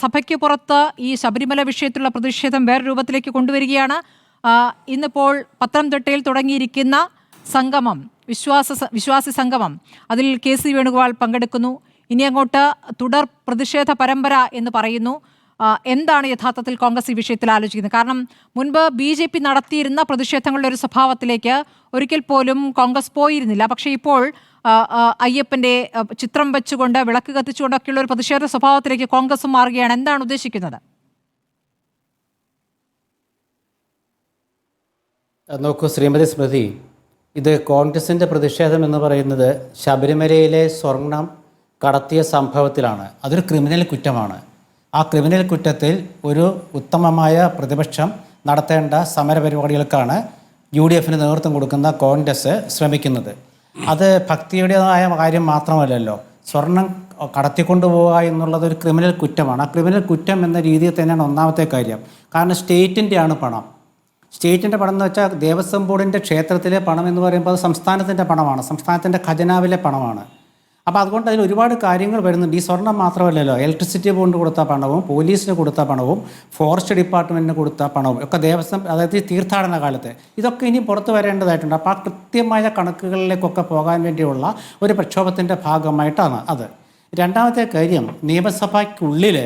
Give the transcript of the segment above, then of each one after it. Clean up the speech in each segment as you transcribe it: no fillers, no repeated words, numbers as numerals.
സഭയ്ക്ക് പുറത്ത് ഈ ശബരിമല വിഷയത്തിലുള്ള പ്രതിഷേധം വേറെ രൂപത്തിലേക്ക് കൊണ്ടുവരികയാണ്. ഇന്നിപ്പോൾ പത്തനംതിട്ടയിൽ തുടങ്ങിയിരിക്കുന്ന സംഗമം, വിശ്വാസി സംഗമം, അതിൽ KC വേണുഗോപാൽ പങ്കെടുക്കുന്നു. ഇനി അങ്ങോട്ട് തുടർ പ്രതിഷേധ പരമ്പര എന്ന് പറയുന്നു. എന്താണ് യഥാർത്ഥത്തിൽ കോൺഗ്രസ് ഈ വിഷയത്തിൽ ആലോചിക്കുന്നത്? കാരണം മുൻപ് BJP നടത്തിയിരുന്ന പ്രതിഷേധങ്ങളുടെ ഒരു സ്വഭാവത്തിലേക്ക് ഒരിക്കൽ പോലും കോൺഗ്രസ് പോയിരുന്നില്ല. പക്ഷേ ഇപ്പോൾ അയ്യപ്പന്റെ ചിത്രം വെച്ചുകൊണ്ട്, വിളക്ക് കത്തിച്ചുകൊണ്ടൊക്കെയുള്ള ഒരു പ്രതിഷേധ സ്വഭാവത്തിലേക്ക് കോൺഗ്രസ് മാറുകയാണ്. എന്താണ് ഉദ്ദേശിക്കുന്നത്? നോക്കൂ ശ്രീമതി സ്മൃതി, ഇത് കോൺഗ്രസിൻ്റെ പ്രതിഷേധം എന്ന് പറയുന്നത് ശബരിമലയിലെ സ്വർണം കടത്തിയ സംഭവത്തിലാണ്. അതൊരു ക്രിമിനൽ കുറ്റമാണ്. ആ ക്രിമിനൽ കുറ്റത്തിൽ ഒരു ഉത്തമമായ പ്രതിപക്ഷം നടത്തേണ്ട സമരപരിപാടികൾക്കാണ് UDFന് നേതൃത്വം കൊടുക്കുന്ന കോൺഗ്രസ് ശ്രമിക്കുന്നത്. അത് ഭക്തിയുടേതായ കാര്യം മാത്രമല്ലല്ലോ. സ്വർണം കടത്തിക്കൊണ്ടുപോവുക എന്നുള്ളത് ഒരു ക്രിമിനൽ കുറ്റമാണ്. ആ ക്രിമിനൽ കുറ്റം എന്ന രീതിയിൽ തന്നെയാണ് ഒന്നാമത്തെ കാര്യം. കാരണം സ്റ്റേറ്റിൻ്റെയാണ് പണം. സ്റ്റേറ്റിൻ്റെ പണം എന്ന് വെച്ചാൽ ദേവസ്വം ബോർഡിൻ്റെ ക്ഷേത്രത്തിലെ പണം എന്ന് പറയുമ്പോൾ അത് സംസ്ഥാനത്തിൻ്റെ പണമാണ്, സംസ്ഥാനത്തിൻ്റെ ഖജനാവിലെ പണമാണ്. അപ്പോൾ അതുകൊണ്ട് അതിൽ ഒരുപാട് കാര്യങ്ങൾ വരുന്നുണ്ട്. ഈ സ്വർണം മാത്രമല്ലല്ലോ, ഇലക്ട്രിസിറ്റി ബോർഡിന് കൊടുത്ത പണവും, പോലീസിന് കൊടുത്ത പണവും, ഫോറസ്റ്റ് ഡിപ്പാർട്ട്മെൻറ്റിന് കൊടുത്ത പണവും ഒക്കെ ദേവസ്വം, അതായത് തീർത്ഥാടന കാലത്ത് ഇതൊക്കെ ഇനി പുറത്ത് വരേണ്ടതായിട്ടുണ്ട്. അപ്പോൾ ആ കൃത്യമായ കണക്കുകളിലേക്കൊക്കെ പോകാൻ വേണ്ടിയുള്ള ഒരു പ്രക്ഷോഭത്തിൻ്റെ ഭാഗമായിട്ടാണ് അത്. രണ്ടാമത്തെ കാര്യം, നിയമസഭയ്ക്കുള്ളിൽ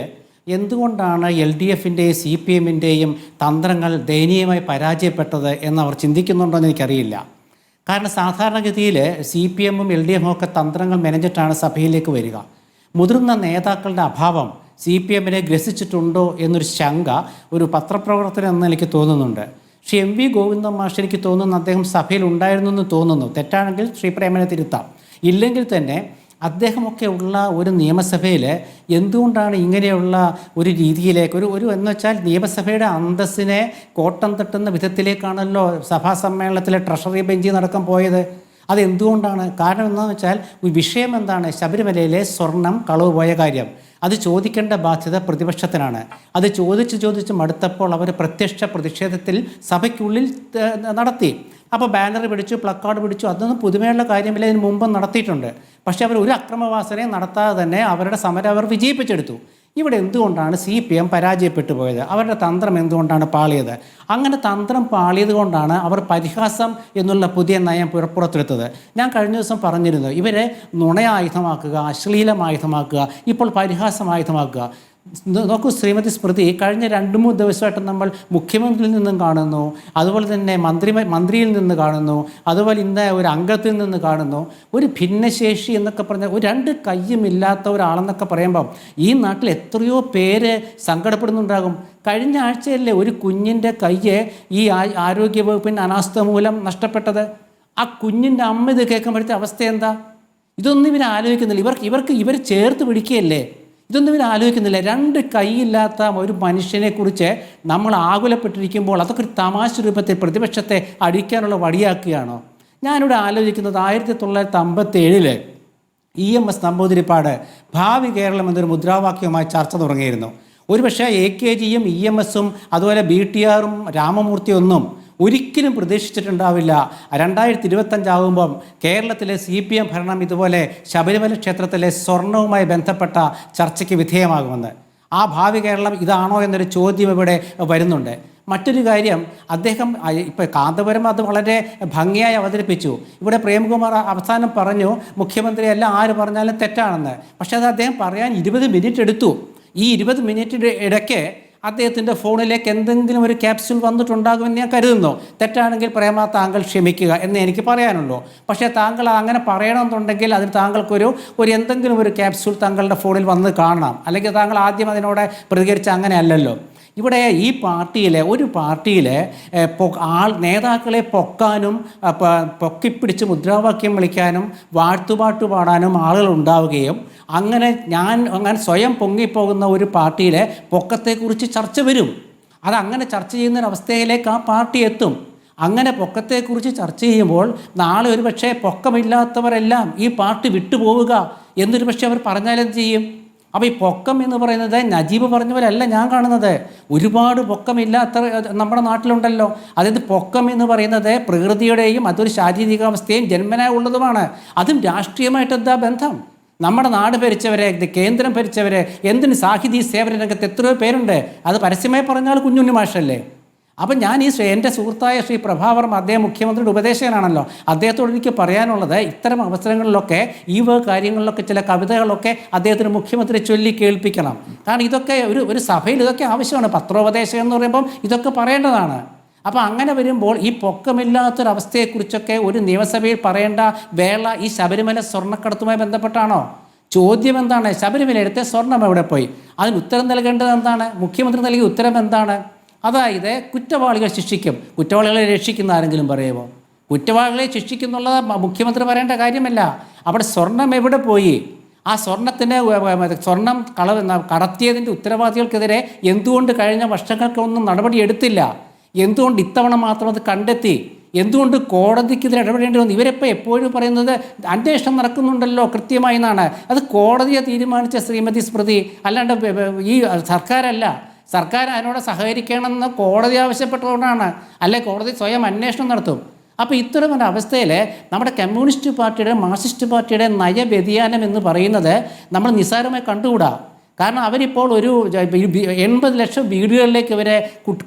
എന്തുകൊണ്ടാണ് LDFൻ്റെയും CPMൻ്റെയും തന്ത്രങ്ങൾ ദയനീയമായി പരാജയപ്പെട്ടത് എന്നവർ ചിന്തിക്കുന്നുണ്ടോ എന്ന് എനിക്കറിയില്ല. കാരണം സാധാരണഗതിയിൽ CPMും LDFും ഒക്കെ തന്ത്രങ്ങൾ മെനഞ്ഞിട്ടാണ് സഭയിലേക്ക് വരിക. മുതിർന്ന നേതാക്കളുടെ അഭാവം CPMനെ ഗ്രസിച്ചിട്ടുണ്ടോ എന്നൊരു ശങ്ക ഒരു പത്രപ്രവർത്തനം എന്ന് എനിക്ക് തോന്നുന്നുണ്ട്. ശ്രീ MV ഗോവിന്ദൻ മാഷ് എനിക്ക് തോന്നുന്നു അദ്ദേഹം സഭയിൽ ഉണ്ടായിരുന്നു എന്ന് തോന്നുന്നു. തെറ്റാണെങ്കിൽ ശ്രീ പ്രേമനെ തിരുത്താം. ഇല്ലെങ്കിൽ തന്നെ അദ്ദേഹമൊക്കെ ഉള്ള ഒരു നിയമസഭയിൽ എന്തുകൊണ്ടാണ് ഇങ്ങനെയുള്ള ഒരു രീതിയിലേക്ക് ഒരു എന്ന് വെച്ചാൽ നിയമസഭയുടെ അന്തസ്സിനെ കോട്ടം തട്ടുന്ന വിധത്തിലേക്കാണല്ലോ സഭാ സമ്മേളനത്തിലെ ട്രഷറി ബെഞ്ചിൽ നടക്കാൻ പോയത്. അതെന്തുകൊണ്ടാണ്? കാരണം എന്താണെന്ന് വെച്ചാൽ വിഷയം എന്താണ്? ശബരിമലയിലെ സ്വർണം കളവ് പോയ കാര്യം. അത് ചോദിക്കേണ്ട ബാധ്യത പ്രതിപക്ഷത്തിനാണ്. അത് ചോദിച്ച് മടുത്തപ്പോൾ അവർ പ്രത്യക്ഷ പ്രതിഷേധത്തിൽ സഭയ്ക്കുള്ളിൽ നടത്തി. അപ്പോൾ ബാനർ പിടിച്ചു, പ്ലക്കാർഡ് പിടിച്ചു. അതൊന്നും പുതുമയുള്ള കാര്യമില്ല, ഇതിന് മുമ്പ് നടത്തിയിട്ടുണ്ട്. പക്ഷേ അവർ ഒരു അക്രമവാസനയും നടത്താതെ തന്നെ അവരുടെ സമരം അവർ വിജയിപ്പിച്ചെടുത്തു. ഇവിടെ എന്തുകൊണ്ടാണ് CPM പരാജയപ്പെട്ടു പോയത്? അവരുടെ തന്ത്രം എന്തുകൊണ്ടാണ് പാളിയത്? അങ്ങനെ തന്ത്രം പാളിയത് കൊണ്ടാണ് അവർ പരിഹാസം എന്നുള്ള പുതിയ നയം പുറത്തെടുത്തത്. ഞാൻ കഴിഞ്ഞ ദിവസം പറഞ്ഞിരുന്നു, ഇവരെ നുണയായുധമാക്കുക, അശ്ലീലമായുധമാക്കുക, ഇപ്പോൾ പരിഹാസമായുധമാക്കുക. നോക്കൂ ശ്രീമതി സ്മൃതി, കഴിഞ്ഞ 2-3 ദിവസമായിട്ട് നമ്മൾ മുഖ്യമന്ത്രിയിൽ നിന്നും കാണുന്നു, അതുപോലെ തന്നെ മന്ത്രിയിൽ നിന്ന് കാണുന്നു, അതുപോലെ ഇന്ന് ഒരു അംഗത്തിൽ നിന്ന് കാണുന്നു. ഒരു ഭിന്നശേഷി എന്നൊക്കെ പറഞ്ഞാൽ ഒരു 2 കയ്യും ഇല്ലാത്ത ഒരാളെന്നൊക്കെ പറയുമ്പം ഈ നാട്ടിൽ എത്രയോ പേര് സങ്കടപ്പെടുന്നുണ്ടാകും. കഴിഞ്ഞ ആഴ്ചയല്ലേ ഒരു കുഞ്ഞിൻ്റെ കയ്യ് ഈ ആരോഗ്യവകുപ്പിൻ്റെ അനാസ്ഥ മൂലം നഷ്ടപ്പെട്ടത്? ആ കുഞ്ഞിൻ്റെ അമ്മ ഇത് കേൾക്കുമ്പോഴത്തെ അവസ്ഥ എന്താ? ഇതൊന്നും ഇവർ ആലോചിക്കുന്നില്ല. ഇവർ ചേർത്ത് പിടിക്കുകയല്ലേ? ഇതൊന്നും ഇവർ ആലോചിക്കുന്നില്ല. 2 കൈയില്ലാത്ത ഒരു മനുഷ്യനെക്കുറിച്ച് നമ്മൾ ആകുലപ്പെട്ടിരിക്കുമ്പോൾ അതൊക്കെ ഒരു തമാശ രൂപത്തിൽ പ്രതിപക്ഷത്തെ അടിക്കാനുള്ള വടിയാക്കുകയാണോ? ഞാനിവിടെ ആലോചിക്കുന്നത് 1957 EMS നമ്പൂതിരിപ്പാട് ഭാവി കേരളം എന്നൊരു മുദ്രാവാക്യവുമായി ചർച്ച തുടങ്ങിയിരുന്നു. ഒരുപക്ഷെ AKGയും EMSും അതുപോലെ BTRും രാമമൂർത്തിയൊന്നും ഒരിക്കലും പ്രതീക്ഷിച്ചിട്ടുണ്ടാവില്ല 2025 ആകുമ്പം കേരളത്തിലെ CPM ഭരണം ഇതുപോലെ ശബരിമല ക്ഷേത്രത്തിലെ സ്വർണവുമായി ബന്ധപ്പെട്ട ചർച്ചയ്ക്ക് വിധേയമാകുമെന്ന്. ആ ഭാവി കേരളം ഇതാണോ എന്നൊരു ചോദ്യം ഇവിടെ വരുന്നുണ്ട്. മറ്റൊരു കാര്യം, അദ്ദേഹം ഇപ്പോൾ കാന്തപുരം അത് വളരെ ഭംഗിയായി അവതരിപ്പിച്ചു. ഇവിടെ പ്രേംകുമാർ അവസാനം പറഞ്ഞു മുഖ്യമന്ത്രി അല്ല ആര് പറഞ്ഞാലും തെറ്റാണെന്ന്. പക്ഷേ അത് അദ്ദേഹം പറയാൻ 20 മിനിറ്റ് എടുത്തു. ഈ 20 മിനിറ്റിൻ്റെ ഇടയ്ക്ക് അദ്ദേഹത്തിൻ്റെ ഫോണിലേക്ക് എന്തെങ്കിലും ഒരു ക്യാപ്സ്യൂൾ വന്നിട്ടുണ്ടാകുമെന്ന് ഞാൻ കരുതുന്നു. തെറ്റാണെങ്കിൽ പ്രേമ താങ്കൾ ക്ഷമിക്കുക എന്ന് എനിക്ക് പറയാനുള്ളൂ. പക്ഷേ താങ്കൾ അങ്ങനെ പറയണമെന്നുണ്ടെങ്കിൽ അതിന് താങ്കൾക്കൊരു എന്തെങ്കിലും ഒരു ക്യാപ്സ്യൂൾ താങ്കളുടെ ഫോണിൽ വന്ന് കാണണം. അല്ലെങ്കിൽ താങ്കൾ ആദ്യം അതിനോട് പ്രതികരിച്ച അങ്ങനെയല്ലല്ലോ. ഇവിടെ ഈ ഒരു പാർട്ടിയിലെ നേതാക്കളെ പൊക്കാനും പൊക്കിപ്പിടിച്ച് മുദ്രാവാക്യം വിളിക്കാനും വാഴ്ത്തുപാട്ട് പാടാനും ആളുകൾ ഉണ്ടാവുകയും അങ്ങനെ സ്വയം പൊങ്ങിപ്പോകുന്ന ഒരു പാർട്ടിയിലെ പൊക്കത്തെക്കുറിച്ച് ചർച്ച വരും. അതങ്ങനെ ചർച്ച ചെയ്യുന്നൊരവസ്ഥയിലേക്ക് ആ പാർട്ടി എത്തും. അങ്ങനെ പൊക്കത്തെക്കുറിച്ച് ചർച്ച ചെയ്യുമ്പോൾ നാളെ ഒരു പക്ഷേ പൊക്കമില്ലാത്തവരെല്ലാം ഈ പാർട്ടി വിട്ടുപോവുക എന്നൊരു പക്ഷേ അവർ പറഞ്ഞാലെന്ത് ചെയ്യും? അപ്പോൾ ഈ പൊക്കം എന്ന് പറയുന്നത് നജീബ് പറഞ്ഞ പോലെയല്ല ഞാൻ കാണുന്നത്. ഒരുപാട് പൊക്കമില്ലാത്ത നമ്മുടെ നാട്ടിലുണ്ടല്ലോ. അതായത് പൊക്കം എന്ന് പറയുന്നത് പ്രകൃതിയുടെയും അതൊരു ശാരീരികാവസ്ഥയും ജന്മനാ ഉള്ളതുമാണ്. അതും രാഷ്ട്രീയമായിട്ട് എന്താ ബന്ധം? നമ്മുടെ നാട് ഭരിച്ചവരെ, കേന്ദ്രം ഭരിച്ചവരെ, എന്തിന് സാഹിത്യ സേവന രംഗത്ത് എത്രയോ പേരുണ്ട്. അത് പരസ്യമായി പറഞ്ഞാൽ കുഞ്ഞുണ്ണി മാഷല്ലേ. അപ്പം ഞാൻ എൻ്റെ സുഹൃത്തായ ശ്രീ പ്രഭാവർമ്മ, അദ്ദേഹം മുഖ്യമന്ത്രിയുടെ ഉപദേശകനാണല്ലോ, അദ്ദേഹത്തോട് എനിക്ക് പറയാനുള്ളത്, ഇത്തരം അവസരങ്ങളിലൊക്കെ ഈ കാര്യങ്ങളിലൊക്കെ ചില കവിതകളൊക്കെ അദ്ദേഹത്തിന് മുഖ്യമന്ത്രി ചൊല്ലി കേൾപ്പിക്കണം. കാരണം ഇതൊക്കെ ഒരു സഭയിൽ ഇതൊക്കെ ആവശ്യമാണ്. പത്രോപദേശം എന്ന് പറയുമ്പം ഇതൊക്കെ പറയേണ്ടതാണ്. അപ്പോൾ അങ്ങനെ വരുമ്പോൾ ഈ പൊക്കമില്ലാത്തൊരവസ്ഥയെക്കുറിച്ചൊക്കെ ഒരു നിയമസഭയിൽ പറയേണ്ട വേള ഈ ശബരിമല സ്വർണ്ണക്കടത്തുമായി ബന്ധപ്പെട്ടാണോ? ചോദ്യം എന്താണ്? ശബരിമലയിലത്തെ സ്വർണം എവിടെ പോയി? അതിന് ഉത്തരം നൽകേണ്ടത് എന്താണ്? മുഖ്യമന്ത്രി നൽകിയ ഉത്തരം എന്താണ്? അതായത് കുറ്റവാളികൾ ശിക്ഷിക്കും. കുറ്റവാളികളെ രക്ഷിക്കുന്ന ആരെങ്കിലും പറയുമോ? കുറ്റവാളികളെ ശിക്ഷിക്കുന്നുള്ളത് മുഖ്യമന്ത്രി പറയേണ്ട കാര്യമല്ല. അവിടെ സ്വർണം എവിടെ പോയി? ആ സ്വർണം കടത്തിയതിൻ്റെ ഉത്തരവാദികൾക്കെതിരെ എന്തുകൊണ്ട് കഴിഞ്ഞ വർഷങ്ങൾക്കൊന്നും നടപടി എടുത്തില്ല? എന്തുകൊണ്ട് ഇത്തവണ മാത്രം അത് കണ്ടെത്തി? എന്തുകൊണ്ട് കോടതിക്ക് ഇതിൽ ഇടപെടേണ്ടി വന്നു? ഇവരിപ്പോൾ എപ്പോഴും പറയുന്നത് അന്വേഷണം നടക്കുന്നുണ്ടല്ലോ കൃത്യമായി എന്നാണ്. അത് കോടതിയെ തീരുമാനിച്ച ശ്രീമതി സ്മൃതി, അല്ലാണ്ട് ഈ സർക്കാരല്ല. സർക്കാർ അതിനോട് സഹകരിക്കണമെന്ന് കോടതി ആവശ്യപ്പെട്ടതുകൊണ്ടാണ്. അല്ലെ കോടതി സ്വയം അന്വേഷണം നടത്തും. അപ്പോൾ ഇത്തരമൊരു അവസ്ഥയിൽ നമ്മുടെ കമ്മ്യൂണിസ്റ്റ് പാർട്ടിയുടെ, മാർക്സിസ്റ്റ് പാർട്ടിയുടെ നയവ്യതിയാനം എന്ന് പറയുന്നത് നമ്മൾ നിസ്സാരമായി കണ്ടുകൂടാ. കാരണം അവരിപ്പോൾ ഒരു 80 ലക്ഷം വീടുകളിലേക്ക് ഇവരെ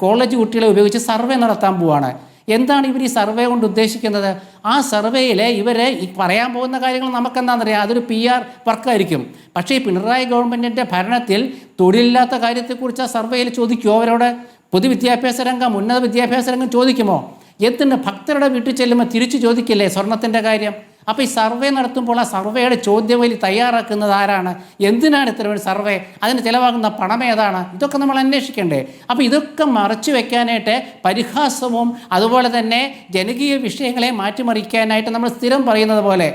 കോളേജ് കുട്ടികളെ ഉപയോഗിച്ച് സർവേ നടത്താൻ പോവുകയാണ്. എന്താണ് ഇവർ ഈ സർവേ കൊണ്ട് ഉദ്ദേശിക്കുന്നത്? ആ സർവേയിൽ ഇവരെ ഈ പറയാൻ പോകുന്ന കാര്യങ്ങൾ നമുക്കെന്താണെന്നറിയാം, അതൊരു PR വർക്കായിരിക്കും. പക്ഷേ ഈ പിണറായി ഗവൺമെൻറ്റിൻ്റെ ഭരണത്തിൽ തൊഴിലില്ലാത്ത കാര്യത്തെക്കുറിച്ച് ആ സർവേയിൽ ചോദിക്കുമോ? അവരോട് പൊതുവിദ്യാഭ്യാസ രംഗം, ഉന്നത വിദ്യാഭ്യാസ രംഗം ചോദിക്കുമോ? എന്തിന് ഭക്തരുടെ വീട്ടിൽ ചെല്ലുമ്പോൾ തിരിച്ചു ചോദിക്കില്ലേ സ്വർണത്തിൻ്റെ കാര്യം? അപ്പോൾ ഈ സർവേ നടത്തുമ്പോൾ ആ സർവേയുടെ ചോദ്യവലി തയ്യാറാക്കുന്നത് ആരാണ്? എന്തിനാണ് ഇത്ര ഒരു സർവേ? അതിന് ചിലവാകുന്ന പണം ഏതാണ്? ഇതൊക്കെ നമ്മൾ അന്വേഷിക്കണ്ടേ? അപ്പോൾ ഇതൊക്കെ മറച്ചു വെക്കാനായിട്ട് പരിഹാസവും അതുപോലെ തന്നെ ജനകീയ വിഷയങ്ങളെ മാറ്റിമറിക്കാനായിട്ട് നമ്മൾ സ്ഥിരം പറയുന്നത് പോലെ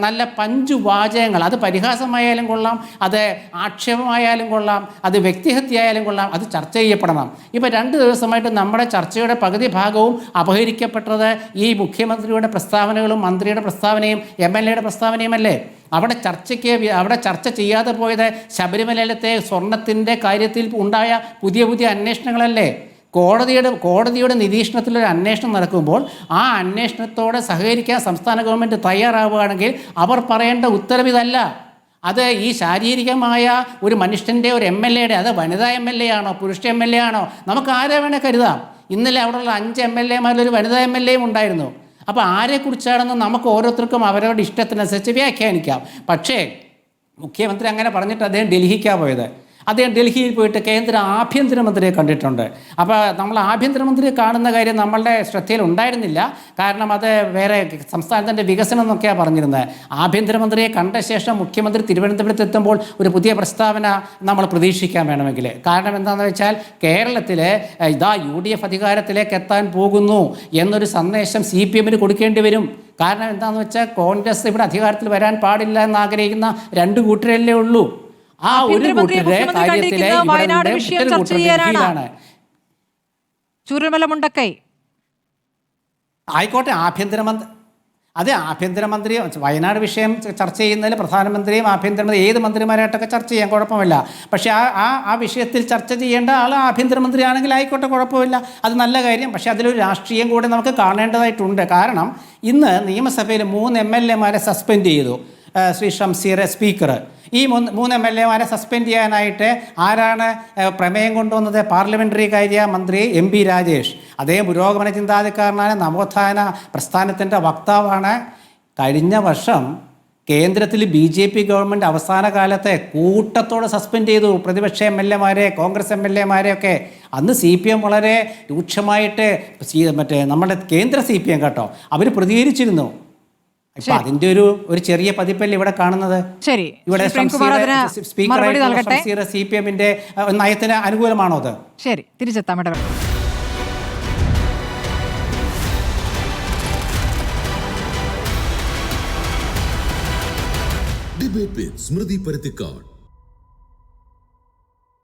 നല്ല പഞ്ചുവാചകങ്ങൾ, അത് പരിഹാസമായാലും കൊള്ളാം, അത് ആക്ഷേപമായാലും കൊള്ളാം, അത് വ്യക്തിഹത്യയായാലും കൊള്ളാം, അത് ചർച്ച ചെയ്യപ്പെടണം. ഇപ്പോൾ 2 ദിവസമായിട്ട് നമ്മുടെ ചർച്ചയുടെ പകുതി ഭാഗവും അപഹരിക്കപ്പെട്ടത് ഈ മുഖ്യമന്ത്രിയുടെ പ്രസ്താവനകളും മന്ത്രിയുടെ പ്രസ്താവനയും MLA പ്രസ്താവനയുമല്ലേ? അവിടെ ചർച്ച ചെയ്യാതെ പോയത് ശബരിമലയിലത്തെ സ്വർണത്തിൻ്റെ കാര്യത്തിൽ ഉണ്ടായ പുതിയ അന്വേഷണങ്ങളല്ലേ? കോടതിയുടെ നിരീക്ഷണത്തിലൊരു അന്വേഷണം നടക്കുമ്പോൾ ആ അന്വേഷണത്തോടെ സഹകരിക്കാൻ സംസ്ഥാന ഗവൺമെൻറ് തയ്യാറാവുകയാണെങ്കിൽ അവർ പറയേണ്ട ഉത്തരവിതല്ല. അത് ഈ ശാരീരികമായ ഒരു മനുഷ്യൻ്റെ, ഒരു MLA-യുടെ, അത് വനിതാ MLA ആണോ പുരുഷ MLA ആണോ, നമുക്ക് ആരെ വേണേൽ കരുതാം. ഇന്നലെ അവിടെയുള്ള 5 MLA-മാരിലൊരു വനിതാ MLA-യും ഉണ്ടായിരുന്നു. അപ്പോൾ ആരെക്കുറിച്ചാണെന്ന് നമുക്ക് ഓരോരുത്തർക്കും അവരവരുടെ ഇഷ്ടത്തിനനുസരിച്ച് വ്യാഖ്യാനിക്കാം. പക്ഷേ മുഖ്യമന്ത്രി അങ്ങനെ പറഞ്ഞിട്ട് അദ്ദേഹം ഡൽഹിക്കാണ് പോയത്. അദ്ദേഹം ഡൽഹിയിൽ പോയിട്ട് കേന്ദ്ര ആഭ്യന്തരമന്ത്രിയെ കണ്ടിട്ടുണ്ട്. അപ്പോൾ നമ്മൾ ആഭ്യന്തരമന്ത്രിയെ കാണുന്ന കാര്യം നമ്മളുടെ ശ്രദ്ധയിൽ ഉണ്ടായിരുന്നില്ല. കാരണം അത് വേറെ സംസ്ഥാനത്തിൻ്റെ വികസനം എന്നൊക്കെയാണ് പറഞ്ഞിരുന്നത്. ആഭ്യന്തരമന്ത്രിയെ കണ്ട ശേഷം മുഖ്യമന്ത്രി തിരുവനന്തപുരത്ത് എത്തുമ്പോൾ ഒരു പുതിയ പ്രസ്താവന നമ്മൾ പ്രതീക്ഷിക്കാൻ വേണമെങ്കിൽ. കാരണം എന്താണെന്ന് വെച്ചാൽ കേരളത്തിൽ ഇതാ UDF അധികാരത്തിലേക്ക് എത്താൻ പോകുന്നു എന്നൊരു സന്ദേശം CPM-ന് കൊടുക്കേണ്ടി വരും. കാരണം എന്താണെന്ന് വെച്ചാൽ കോൺഗ്രസ് ഇവിടെ അധികാരത്തിൽ വരാൻ പാടില്ല എന്നാഗ്രഹിക്കുന്ന 2 കൂട്ടരല്ലേ ഉള്ളൂ. ആ ഒരു കൂട്ടരുടെ കാര്യത്തിലെ വയനാട് വിഷയം ചർച്ച ചെയ്യാനാണ് ചൂരൽമല മുണ്ടക്കൈ. ആയിക്കോട്ടെ, ആഭ്യന്തരമന്ത്രി വയനാട് വിഷയം ചർച്ച ചെയ്യുന്നതിൽ പ്രധാനമന്ത്രിയും ആഭ്യന്തരമന്ത്രി ഏത് മന്ത്രിമാരായിട്ടൊക്കെ ചർച്ച ചെയ്യാൻ കുഴപ്പമില്ല. പക്ഷേ ആ വിഷയത്തിൽ ചർച്ച ചെയ്യേണ്ട ആൾ ആഭ്യന്തരമന്ത്രി ആണെങ്കിൽ ആയിക്കോട്ടെ, കുഴപ്പമില്ല, അത് നല്ല കാര്യം. പക്ഷേ അതിലൊരു രാഷ്ട്രീയം കൂടെ നമുക്ക് കാണേണ്ടതായിട്ടുണ്ട്. കാരണം ഇന്ന് നിയമസഭയിൽ 3 MLA-മാരെ സസ്പെൻഡ് ചെയ്തു ശ്രീ ഷംസീർ സ്പീക്കർ. ഈ 3 MLA-മാരെ സസ്പെൻഡ് ചെയ്യാനായിട്ട് ആരാണ് പ്രമേയം കൊണ്ടുവന്നത്? പാർലമെൻ്ററി കാര്യ മന്ത്രി MP രാജേഷ്. അദ്ദേഹം പുരോഗമന ചിന്താധികാരനാണ്, നവോത്ഥാന പ്രസ്ഥാനത്തിൻ്റെ വക്താവാണ്. കഴിഞ്ഞ വർഷം കേന്ദ്രത്തിൽ BJP ഗവൺമെൻറ് അവസാന കാലത്തെ കൂട്ടത്തോടെ സസ്പെൻഡ് ചെയ്തു പ്രതിപക്ഷ MLA-മാരെ, കോൺഗ്രസ് MLA-മാരെയൊക്കെ. അന്ന് CPM വളരെ രൂക്ഷമായിട്ട് നമ്മുടെ കേന്ദ്ര CPM കേട്ടോ, അവർ പ്രതികരിച്ചിരുന്നു. ഇപ്പൊ അതിന്റെ ഒരു ചെറിയ പതിപ്പല്ലേ ഇവിടെ കാണുന്നത്. ശരി, ഇവിടെ സ്പീക്കർ CPM-ന്റെ നയത്തിന് അനുകൂലമാണോ അത്? ശരി, തിരിച്ചെത്താം. Debate with Smriti Paruthikad.